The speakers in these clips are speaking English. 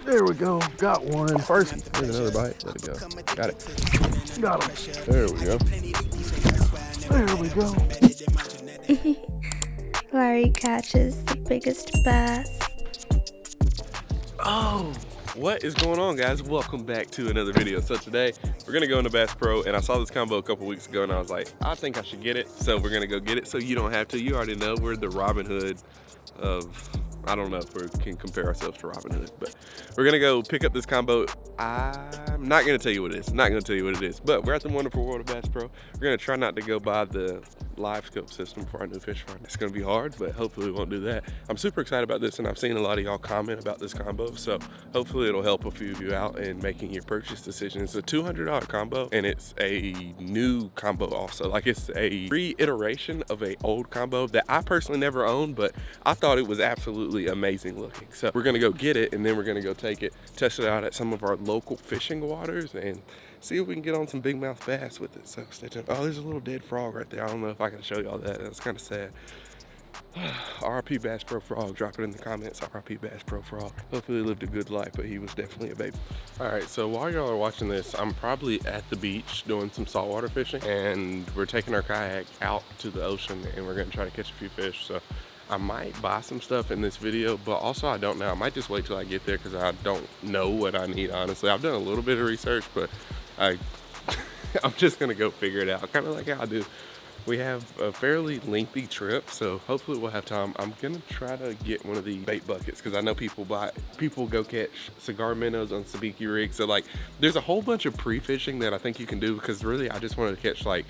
There we go. Got one. First, there's another bite. Let it go. Got it. Got him. There we go. There we go. Larry catches the biggest bass. Oh, what is going on, guys? Welcome back to another video. So today we're gonna go into Bass Pro, and I saw this combo a couple weeks ago and I was like, I think I should get it. So we're gonna go get it so you don't have to. You already know we're the Robin Hood of, I don't know if we can compare ourselves to Robin Hood, but we're gonna go pick up this combo. I'm not gonna tell you what it is. Not gonna tell you what it is, but we're at the wonderful world of Bass Pro. We're gonna try not to go by the live scope system for our new fish finder. It's gonna be hard, but hopefully we won't do that. I'm super excited about this, and I've seen a lot of y'all comment about this combo, so hopefully it'll help a few of you out in making your purchase decision. It's a $200 combo, and it's a new combo also. Like, it's a reiteration of an old combo that I personally never owned, but I thought it was absolutely amazing looking. So we're gonna go get it, and then we're gonna go take it, test it out at some of our local fishing waters, and see if we can get on some big mouth bass with it. So stay tuned. Oh, there's a little dead frog right there. I don't know if I can show y'all that. That's kind of sad. RIP Bass Pro Frog. Drop it in the comments. RIP Bass Pro Frog. Hopefully he lived a good life, but he was definitely a baby. All right, so while y'all are watching this, I'm probably at the beach doing some saltwater fishing, and we're taking our kayak out to the ocean, and we're gonna try to catch a few fish. So I might buy some stuff in this video, but also I don't know. I might just wait till I get there because I don't know what I need, honestly. I've done a little bit of research, but I'm just gonna go figure it out, kind of like how I do. We have a fairly lengthy trip, so hopefully we'll have time. I'm gonna try to get one of the bait buckets because I know people go catch cigar minnows on sabiki rigs. So like, there's a whole bunch of pre-fishing that I think you can do, because really I just wanted to catch, like,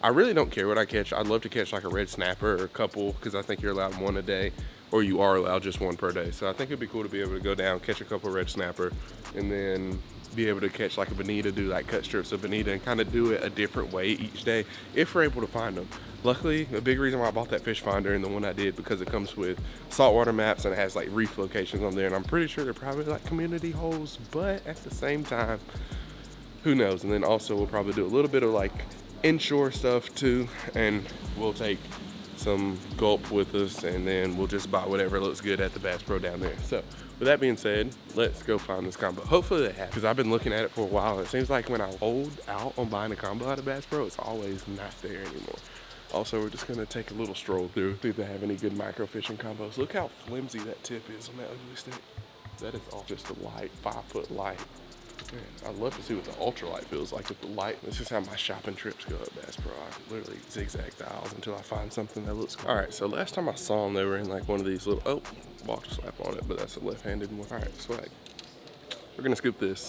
I really don't care what I catch. I'd love to catch like a red snapper or a couple, because I think you're allowed one a day, or you are allowed just one per day. So I think it'd be cool to be able to go down, catch a couple red snapper, and then be able to catch like a bonita, do like cut strips of bonita, and kind of do it a different way each day if we're able to find them. Luckily, a big reason why I bought that fish finder and the one I did, because it comes with saltwater maps and it has like reef locations on there, and I'm pretty sure they're probably like community holes, but at the same time, who knows. And then also we'll probably do a little bit of like inshore stuff too, and we'll take some gulp with us, and then we'll just buy whatever looks good at the Bass Pro down there. So with that being said, let's go find this combo. Hopefully they have, because I've been looking at it for a while, and it seems like when I hold out on buying a combo out of Bass Pro, it's always not there anymore. Also, we're just gonna take a little stroll through, see if they have any good micro fishing combos. Look how flimsy that tip is on that ugly stick. That is all just a light, 5-foot light. Man, I'd love to see what the ultralight feels like with the light. This is how my shopping trips go at Bass Pro. I literally zigzag the aisles until I find something that looks cool. All right, so last time I saw them, they were in like one of these little, oh, water slap on it, but that's a left-handed one. All right, swag. We're gonna scoop this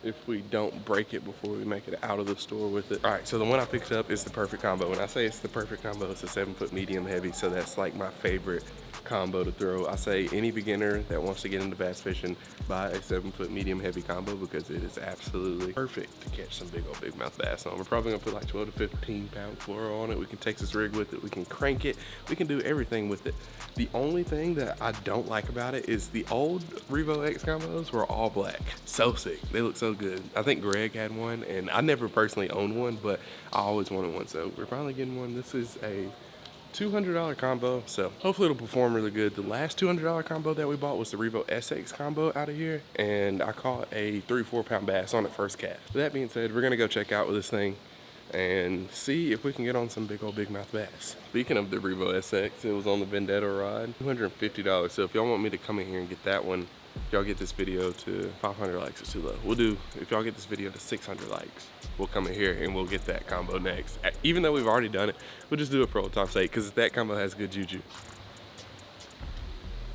if we don't break it before we make it out of the store with it. All right, so the one I picked up is the perfect combo. When I say it's the perfect combo, it's a 7-foot medium heavy, so that's like my favorite combo to throw. I say any beginner that wants to get into bass fishing, buy a 7-foot medium heavy combo, because it is absolutely perfect to catch some big old big mouth bass on. We're probably gonna put like 12 to 15 pound fluoro on it. We can Texas rig with it, we can crank it, we can do everything with it. The only thing that I don't like about it is the old Revo X combos were all black. So sick, they look so good. I think Greg had one, and I never personally owned one, but I always wanted one, so we're finally getting one. This is a $200 combo, so hopefully it'll perform really good. The last $200 combo that we bought was the Revo SX combo out of here, and I caught a 3-4 pound bass on it first cast. With that being said, we're gonna go check out with this thing and see if we can get on some big old big mouth bass. Speaking of the Revo SX, it was on the Vendetta rod, $250. So if y'all want me to come in here and get that one, if y'all get this video to 500 likes, it's too low. We'll do, if y'all get this video to 600 likes, we'll come in here and we'll get that combo next. Even though we've already done it, we'll just do it for old time's sake, because that combo has good juju.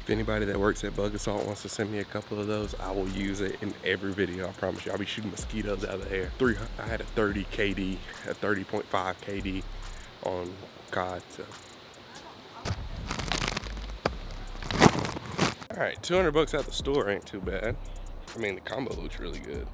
If anybody that works at Bug Assault wants to send me a couple of those, I will use it in every video, I promise you. I'll be shooting mosquitoes out of the air. I had a 30 KD, a 30.5 KD on cod, so. All right, 200 bucks out the store ain't too bad. I mean, the combo looks really good.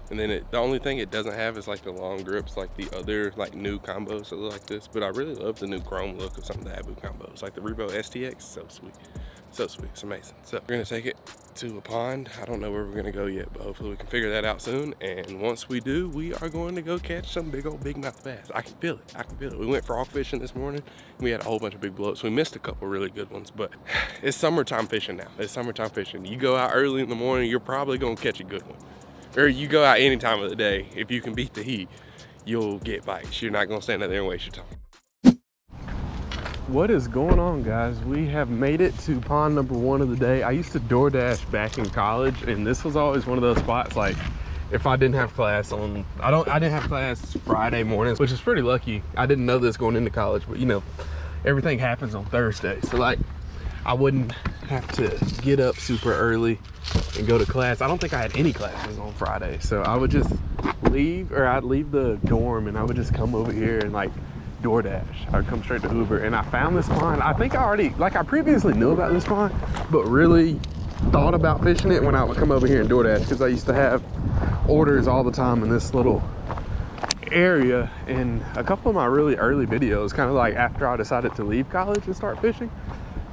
And then the only thing it doesn't have is like the long grips, like the other like new combos that look like this. But I really love the new chrome look of some of the Abu combos, like the Revo STX. So sweet, it's amazing. So we're gonna take it, to a pond. I don't know where we're gonna go yet, but hopefully we can figure that out soon. And once we do, we are going to go catch some big old big mouth bass. I can feel it, I can feel it. We went frog fishing this morning. We had a whole bunch of big bloats. We missed a couple really good ones, but it's summertime fishing now. It's summertime fishing. You go out early in the morning, you're probably gonna catch a good one. Or you go out any time of the day, if you can beat the heat, you'll get bites. You're not gonna stand out there and waste your time. What is going on, guys? We have made it to pond number 1 of the day. I used to DoorDash back in college, and this was always one of those spots, like, if I didn't have class on, I didn't have class Friday mornings, which is pretty lucky. I didn't know this going into college, but you know, everything happens on Thursday. So like, I wouldn't have to get up super early and go to class. I don't think I had any classes on Friday. So I would just leave, or I'd leave the dorm and I would just come over here and like DoorDash. I would come straight to Uber, and I found this pond. I think I previously knew about this pond, but really thought about fishing it when I would come over here and DoorDash, because I used to have orders all the time in this little area. And a couple of my really early videos, kind of like after I decided to leave college and start fishing,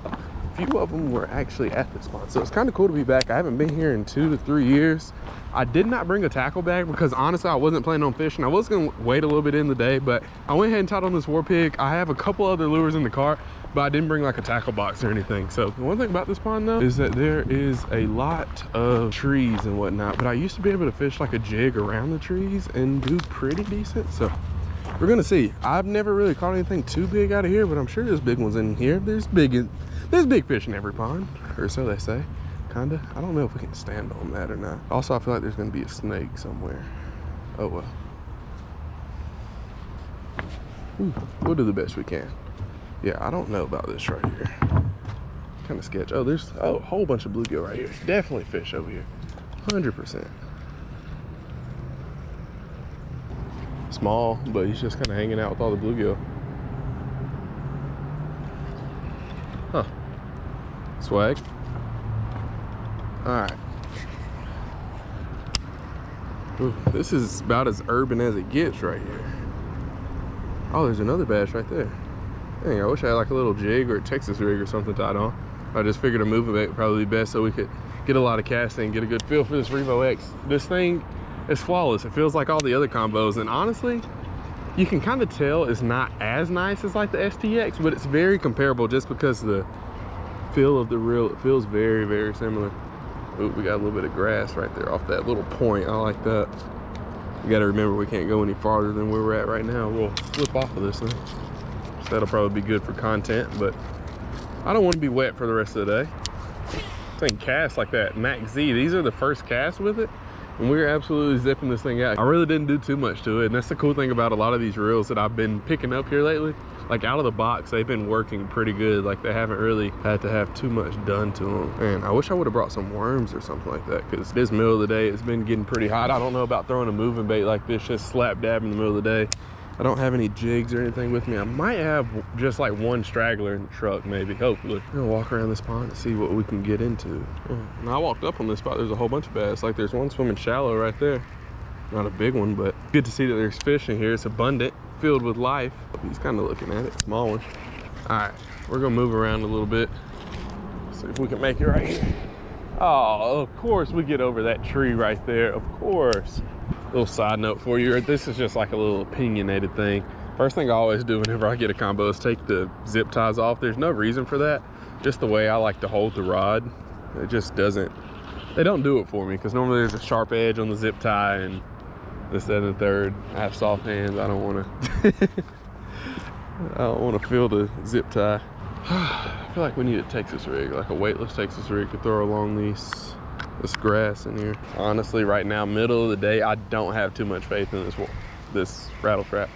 a few of them were actually at this spot. So it's kind of cool to be back. I haven't been here in 2 to 3 years. I did not bring a tackle bag because honestly I wasn't planning on fishing. I was gonna wait a little bit in the day, but I went ahead and tied on this war pig. I have a couple other lures in the cart, but I didn't bring like a tackle box or anything. So the one thing about this pond though is that there is a lot of trees and whatnot, but I used to be able to fish like a jig around the trees and do pretty decent. So we're gonna see. I've never really caught anything too big out of here, but I'm sure there's big ones in here. There's big fish in every pond, or so they say. Kinda. I don't know if we can stand on that or not. Also, I feel like there's gonna be a snake somewhere. Oh well. Ooh, we'll do the best we can. Yeah, I don't know about this right here. Kind of sketch. Oh, there's a whole bunch of bluegill right here. Definitely fish over here. 100%. Small, but he's just kind of hanging out with all the bluegill. Huh. Swag. All right. Ooh, this is about as urban as it gets right here. Oh, there's another bass right there. Dang, I wish I had like a little jig or a Texas rig or something tied on. I just figured a moving bait would probably be best so we could get a lot of casting and get a good feel for this Revo X. This thing is flawless. It feels like all the other combos, and honestly, you can kind of tell it's not as nice as like the STX, but it's very comparable just because the feel of the reel, it feels very, very similar. Ooh, we got a little bit of grass right there off that little point. I like that. You got to remember we can't go any farther than where we're at right now. We'll flip off of this thing. So that'll probably be good for content, but I don't want to be wet for the rest of the day. This thing casts like that Max Z. These are the first casts with it, and we're absolutely zipping this thing out. I really didn't do too much to it, and that's the cool thing about a lot of these reels that I've been picking up here lately. Like out of the box, they've been working pretty good. Like they haven't really had to have too much done to them. And I wish I would have brought some worms or something like that, because this middle of the day, it's been getting pretty hot. I don't know about throwing a moving bait like this, just slap dab in the middle of the day. I don't have any jigs or anything with me. I might have just like one straggler in the truck, maybe, hopefully. I'm gonna walk around this pond and see what we can get into. And I walked up on this spot, there's a whole bunch of bass. Like there's one swimming shallow right there. Not a big one, but good to see that there's fish in here. It's abundant, filled with life. He's kind of looking at it, small one. All right, we're gonna move around a little bit. See if we can make it right here. Oh, of course we get over that tree right there, of course. Little side note for you, this is just like a little opinionated thing. First thing I always do whenever I get a combo is take the zip ties off. There's no reason for that. Just the way I like to hold the rod. It just doesn't, they don't do it for me, because normally there's a sharp edge on the zip tie and this, that, and the third. I have soft hands. I don't want to I don't want to feel the zip tie. I feel like we need a Texas rig, like a weightless Texas rig to throw along this grass in here. Honestly, right now, middle of the day, I don't have too much faith in this rattle trap.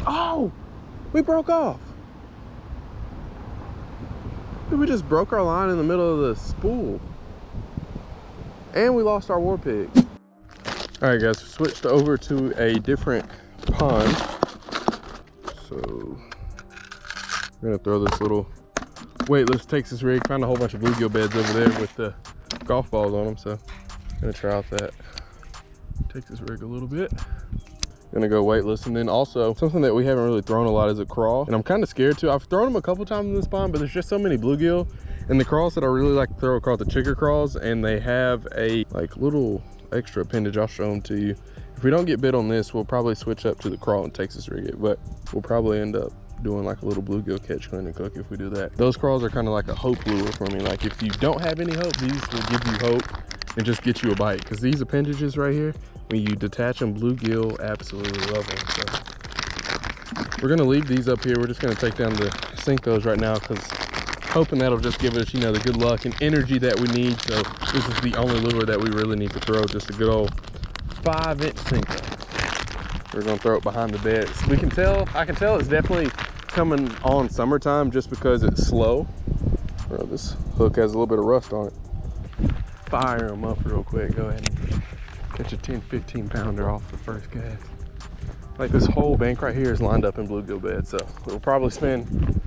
Oh, we broke off. We just broke our line in the middle of the spool. And we lost our war pig. All right, guys, we switched over to a different pond. So we're gonna throw this little weightless Texas rig. Found a whole bunch of bluegill beds over there with the golf balls on them. So I'm gonna try out that Texas rig a little bit. Gonna go weightless. And then also something that we haven't really thrown a lot is a crawl, and I'm kind of scared to. I've thrown them a couple times in this pond, but there's just so many bluegill, and the crawls that I really like to throw are called the chigger crawls, and they have a like little extra appendage. I'll show them to you. If we don't get bit on this, we'll probably switch up to the crawl and Texas rig it, but we'll probably end up doing like a little bluegill catch, clean, and cook if we do that. Those crawls are kind of like a hope lure for me. Like if you don't have any hope, these will give you hope and just get you a bite, because these appendages right here, when you detach them, bluegill absolutely love them. So we're gonna leave these up here. We're just gonna take down the sink those right now, because hoping that'll just give us, you know, the good luck and energy that we need. So this is the only lure that we really need to throw, just a good old 5-inch Senko. We're gonna throw it behind the bed. We can tell, I can tell it's definitely coming on summertime just because it's slow. Bro, this hook has a little bit of rust on it. Fire them up real quick. Go ahead and catch a 10-15 pounder off the first cast. Like this whole bank right here is lined up in bluegill beds, so we'll probably spend,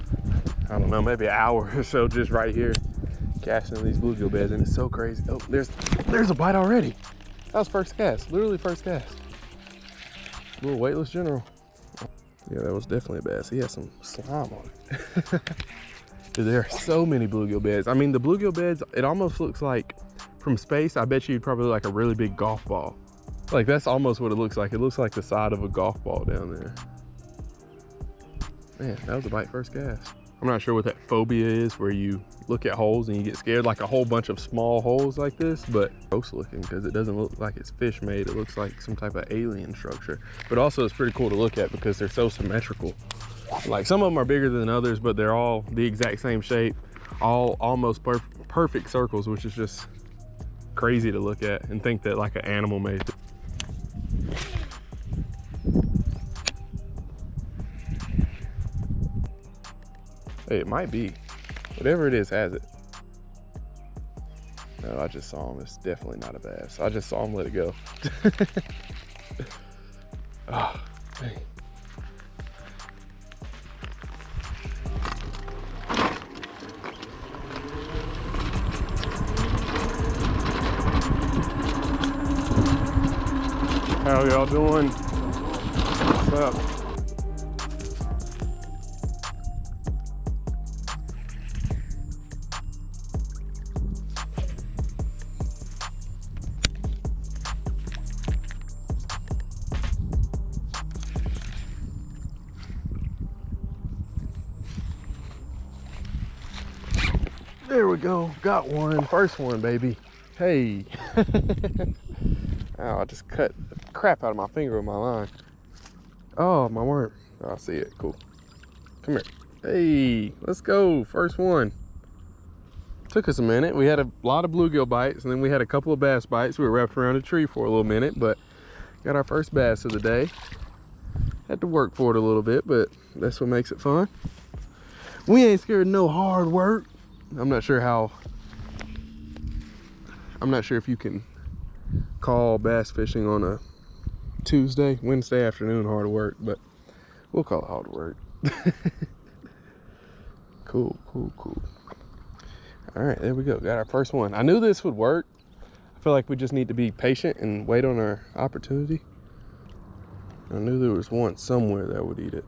I don't know, maybe an hour or so just right here casting these bluegill beds, and it's so crazy. Oh, there's a bite already. That was first cast, literally first cast. Little weightless general. Yeah, that was definitely a bass. He has some slime on it. Dude, there are so many bluegill beds. I mean, the bluegill beds, it almost looks like, from space, I bet you'd probably like a really big golf ball. Like that's almost what it looks like. It looks like the side of a golf ball down there. Man, that was a bite first cast. I'm not sure what that phobia is, where you look at holes and you get scared, like a whole bunch of small holes like this, but gross looking because it doesn't look like it's fish made. It looks like some type of alien structure. But also it's pretty cool to look at because they're so symmetrical. Like some of them are bigger than others, but they're all the exact same shape, all almost perfect circles, which is just crazy to look at and think that like an animal made it. Hey, it might be. Whatever it is has it. No, I just saw him. It's definitely not a bass. I just saw him let it go. Oh, dang. How y'all doing? What's up? There we go, got one, first one, baby. Hey. Oh, I just cut the crap out of my finger with my line. Oh, my worm. Oh, I see it, cool. Come here. Hey, let's go, first one. Took us a minute. We had a lot of bluegill bites, and then we had a couple of bass bites. We were wrapped around a tree for a little minute, but got our first bass of the day. Had to work for it a little bit, but that's what makes it fun. We ain't scared of no hard work. I'm not sure if you can call bass fishing on a Wednesday afternoon hard work, but we'll call it hard work. Cool. All right, there we go. Got our first one. I knew this would work. I feel like we just need to be patient and wait on our opportunity. I knew there was one somewhere that would eat it.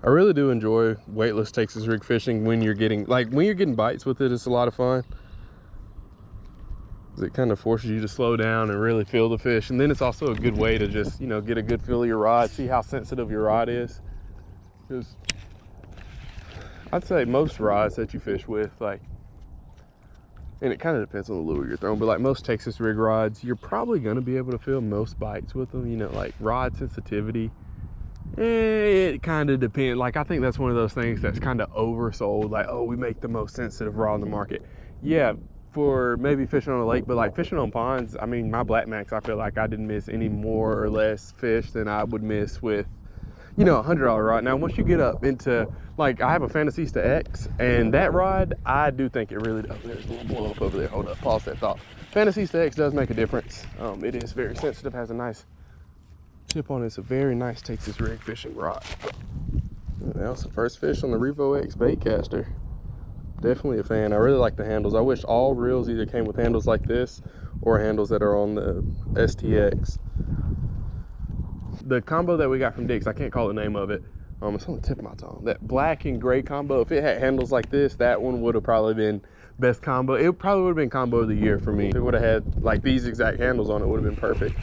I really do enjoy weightless Texas rig fishing when you're getting bites with it. It's a lot of fun. It kind of forces you to slow down and really feel the fish. And then it's also a good way to just, you know, get a good feel of your rod, see how sensitive your rod is. Because I'd say most rods that you fish with, like, and it kind of depends on the lure you're throwing, but like most Texas rig rods, you're probably going to be able to feel most bites with them. You know, like rod sensitivity, it kind of depends. Like, I think that's one of those things that's kind of oversold. Like, oh, we make the most sensitive rod on the market. Yeah, for maybe fishing on a lake, but like fishing on ponds, I mean, my Black Max, I feel like I didn't miss any more or less fish than I would miss with, you know, a $100 rod. Now, once you get up into, like, I have a Fantasista X, and that rod, I do think it really, oh, there's a little blow up over there. Hold up, pause that thought. Fantasista X does make a difference. It is very sensitive, has a nice tip on it. It's a very nice Texas rig fishing rod. That was the first fish on the Revo X bait caster. Definitely a fan. I really like the handles. I wish all reels either came with handles like this or handles that are on the STX. the combo that we got from Dick's, I can't call the name of it. It's on the tip of my tongue. That black and gray combo, if it had handles like this, that one would have probably been best combo. It probably would have been combo of the year for me. If it would have had like these exact handles on it, would have been perfect.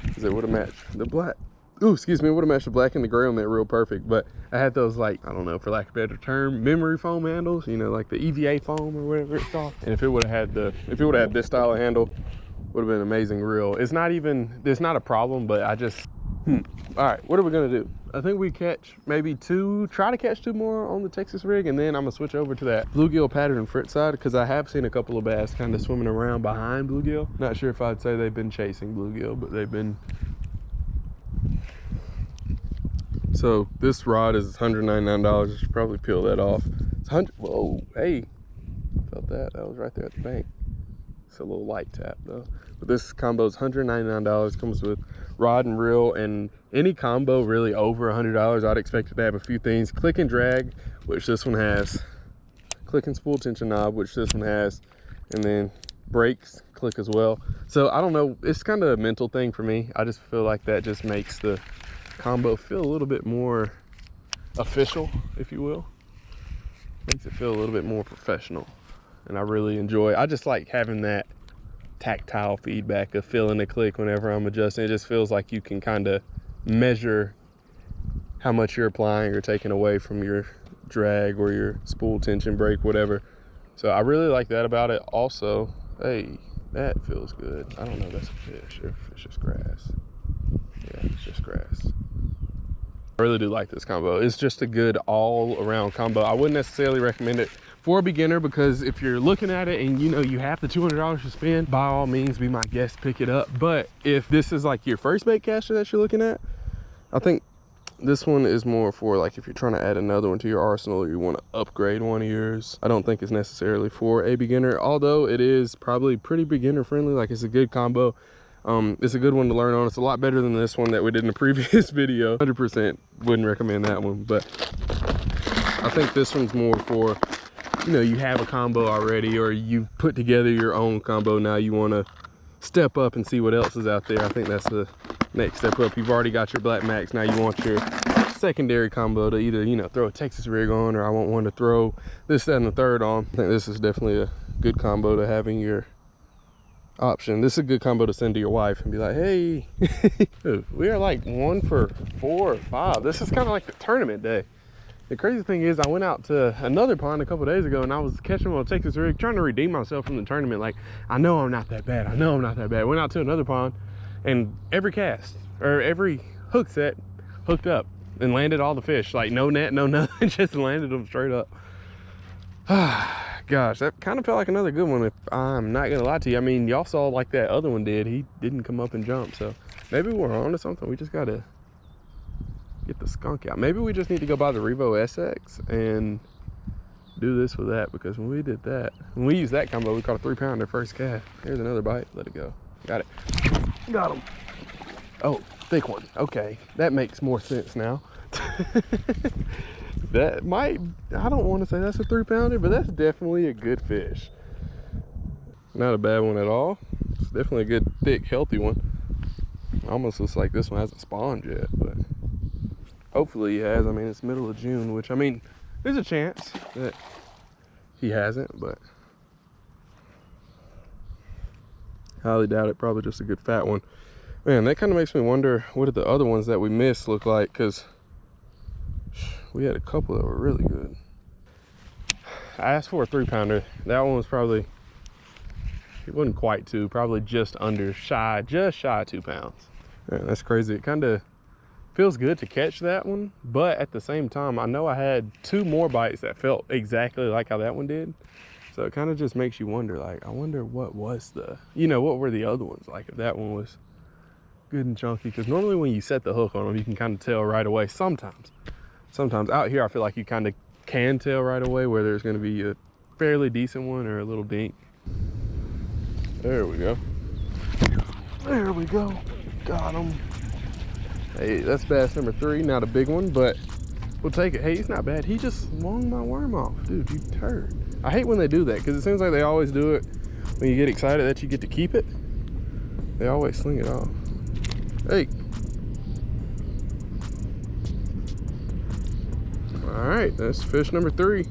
Because it would have matched the black. Ooh, excuse me, it would have matched the black and the gray on that real perfect. But I had those, like, I don't know, for lack of a better term, memory foam handles, you know, like the EVA foam or whatever it's called. And if it would have had this style of handle, would have been an amazing reel. It's not a problem, but I just, all right, what are we gonna do? I think we try to catch two more on the Texas rig, and then I'm gonna switch over to that bluegill pattern frit side, because I have seen a couple of bass kind of swimming around behind bluegill. Not sure if I'd say they've been chasing bluegill, but they've been. So this rod is $199. I should probably peel that off. It's whoa, hey, I felt that. That was right there at the bank. It's a little light tap though. But this combo is $199. Comes with rod and reel, and any combo really over $100, I'd expect it to have a few things. Click and drag, which this one has. Click and spool tension knob, which this one has. And then brakes, click as well. So I don't know, it's kind of a mental thing for me. I just feel like that just makes the combo feel a little bit more official, if you will. Makes it feel a little bit more professional. And I really I just like having that tactile feedback of feeling the click whenever I'm adjusting. It just feels like you can kind of measure how much you're applying or taking away from your drag or your spool tension, brake, whatever. So I really like that about it. Also, hey, that feels good. I don't know if that's a fish or if it's just grass. Yeah, it's just grass. I really do like this combo. It's just a good all-around combo. I wouldn't necessarily recommend it for a beginner, because if you're looking at it and you know you have the $200 to spend, by all means be my guest, pick it up. But if this is like your first bait caster that you're looking at, I think this one is more for like if you're trying to add another one to your arsenal or you want to upgrade one of yours. I don't think it's necessarily for a beginner, although it is probably pretty beginner friendly. Like, it's a good combo. It's a good one to learn on. It's a lot better than this one that we did in the previous video. 100% wouldn't recommend that one, but I think this one's more for, you know, you have a combo already, or you put together your own combo. Now you want to step up and see what else is out there. I think that's the next step up. You've already got your Black Max. Now you want your secondary combo to either, you know, throw a Texas rig on, or I want one to throw this, that, and the third on. I think this is definitely a good combo to having your option. This is a good combo to send to your wife and be like, hey, we are like 1 for 4 or 5. This is kind of like the tournament day. The crazy thing is, I went out to another pond a couple days ago and I was catching on a Texas rig, trying to redeem myself from the tournament. Like, I know I'm not that bad. I know I'm not that bad. Went out to another pond and every cast or every hook set hooked up and landed all the fish. Like, no net, no nothing, just landed them straight up. Gosh, that kind of felt like another good one, if I'm not gonna lie to you. I mean, y'all saw like that other one did. He didn't come up and jump, so maybe we're on to something. We just gotta get the skunk out. Maybe we just need to go buy the Revo X and do this with that, because when we did that, when we used that combo, we caught a 3-pounder first cast. Here's another bite. Let it go. Got it. Got him. Oh, thick one. Okay, that makes more sense now. That might, I don't want to say that's a 3-pounder, but that's definitely a good fish. Not a bad one at all. It's definitely a good, thick, healthy one. Almost looks like this one hasn't spawned yet, but hopefully he has. I mean, it's middle of June, which, I mean, there's a chance that he hasn't, but highly doubt it. Probably just a good fat one. Man, that kind of makes me wonder, what did the other ones that we missed look like? Because we had a couple that were really good. I asked for a 3-pounder. That one was probably, it wasn't quite 2, probably just shy of 2 pounds. Man, that's crazy. It kind of feels good to catch that one, but at the same time, I know I had 2 more bites that felt exactly like how that one did. So it kind of just makes you wonder, like, I wonder what was the, you know, what were the other ones like if that one was good and chunky? Because normally when you set the hook on them, you can kind of tell right away. Sometimes out here, I feel like you kind of can tell right away where there's going to be a fairly decent one or a little dink. There we go. There we go. Got him. Hey, that's bass number 3. Not a big one, but we'll take it. Hey, he's not bad. He just swung my worm off. Dude, you turd. I hate when they do that, because it seems like they always do it when you get excited that you get to keep it. They always sling it off. Hey. All right, that's fish number 3.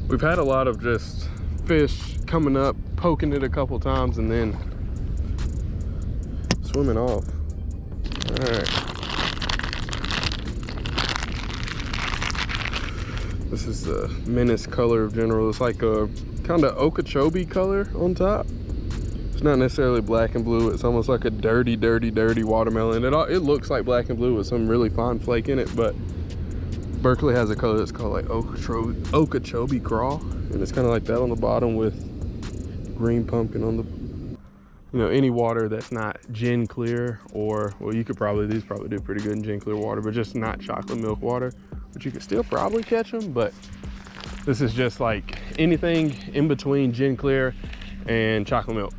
We've had a lot of just fish coming up, poking it a couple times, and then swimming off. All right. This is the Menace color of general. It's like a kind of Okeechobee color on top. It's not necessarily black and blue. It's almost like a dirty, dirty, dirty watermelon. It looks like black and blue with some really fine flake in it, but Berkeley has a color that's called like Okeechobee craw, and it's kind of like that on the bottom with green pumpkin on the, you know, any water that's not gin clear, or, well, you could probably, these probably do pretty good in gin clear water, but just not chocolate milk water, but you could still probably catch them. But this is just like anything in between gin clear and chocolate milk.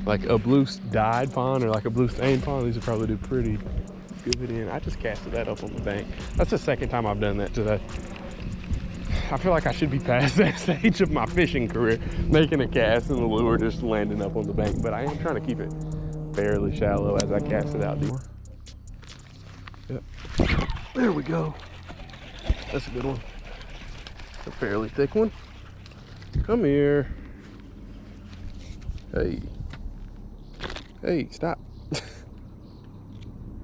Like a blue dyed pond or like a blue stained pond, these would probably do pretty good in. I just casted that up on the bank. That's the second time I've done that today. I feel like I should be past that stage of my fishing career, making a cast and the lure just landing up on the bank, but I am trying to keep it fairly shallow as I cast it out. Yep. There we go. That's a good one. A fairly thick one. Come here. Hey. Hey, stop.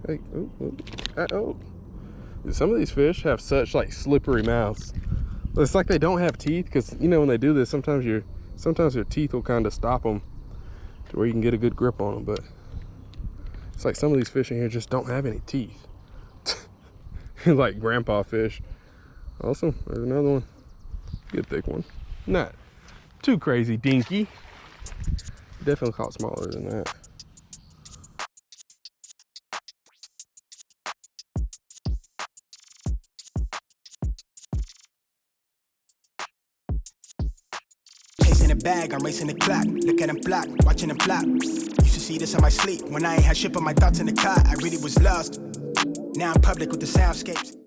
Hey, oh. Some of these fish have such like slippery mouths. It's like they don't have teeth, because you know when they do this, sometimes your teeth will kind of stop them to where you can get a good grip on them. But it's like some of these fish in here just don't have any teeth. Like grandpa fish. Awesome. There's another one. Good thick one. Not too crazy dinky. Definitely caught smaller than that. Chasing a bag, I'm racing the clock. Look at them flock, watching them flop. Used to see this in my sleep when I ain't had shit on my thoughts in the car. I really was lost. Now I'm public with the soundscapes.